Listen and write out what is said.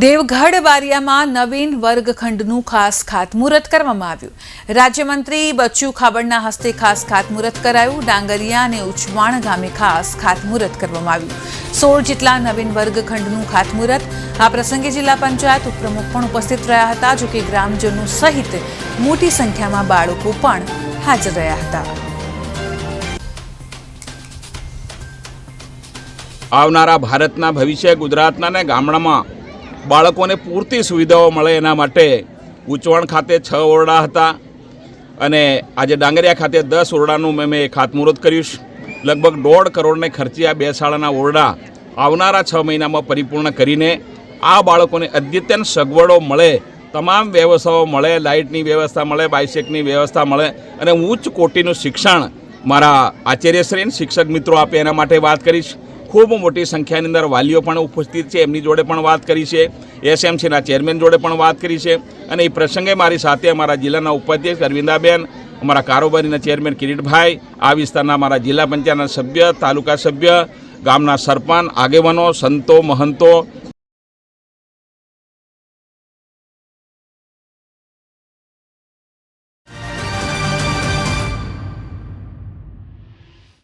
દેવગઢ બારિયામાં નવીન વર્ગખંડનું ખાસ ખાતમુહૂર્ત કરવામાં આવ્યું। રાજ્યમંત્રી બચ્ચુ ખાબડના હસ્તે ખાસ ખાતમુહૂર્ત કરાયું। ડાંગરિયા અને ઉચવાણ ગામે ખાસ ખાતમુહૂર્ત કરવામાં આવ્યું। 16 જેટલા નવીન વર્ગખંડનું ખાતમુહૂર્ત। આ પ્રસંગે જિલ્લા પંચાયત ઉપપ્રમુખ પણ ઉપસ્થિત રહ્યા હતા, જો કે ગ્રામજનો સહિત મોટી સંખ્યામાં બાળકો પણ હાજર રહ્યા હતા। આવનારા ભારતના ભવિષ્ય ગુજરાતના ને ગામડામાં બાળકોને પૂરતી સુવિધાઓ મળે એના માટે ઉચવણ ખાતે 6 ઓરડા હતા અને આજે ડાંગરિયા ખાતે 10 ઓરડાનું મેં ખાતમુહૂર્ત કર્યું છે। લગભગ 1.5 કરોડને ખર્ચી આ 2 શાળાના ઓરડા આવનારા 6 મહિનામાં પરિપૂર્ણ કરીને આ બાળકોને અદ્યતન સગવડો મળે, તમામ વ્યવસ્થાઓ મળે, લાઇટની વ્યવસ્થા મળે, બાઇસેકની વ્યવસ્થા મળે અને ઉચ્ચ કોટીનું શિક્ષણ મારા આચાર્યશ્રી શિક્ષક મિત્રો આપે એના માટે વાત કરીશ। ખૂબ મોટી સંખ્યાની અંદર વાલીઓ પણ ઉપસ્થિત છે, એમની જોડે પણ વાત કરી છે, એસએમસીના ચેરમેન જોડે પણ વાત કરી છે અને એ પ્રસંગે મારી સાથે અમારા જિલ્લાના ઉપાધ્યક્ષ અરવિંદાબેન, અમારા કારોબારીના ચેરમેન કિરીટભાઈ, આ વિસ્તારના અમારા જિલ્લા પંચાયતના સભ્ય, તાલુકા સભ્ય, ગામના સરપંચ, આગેવાનો, સંતો, મહંતો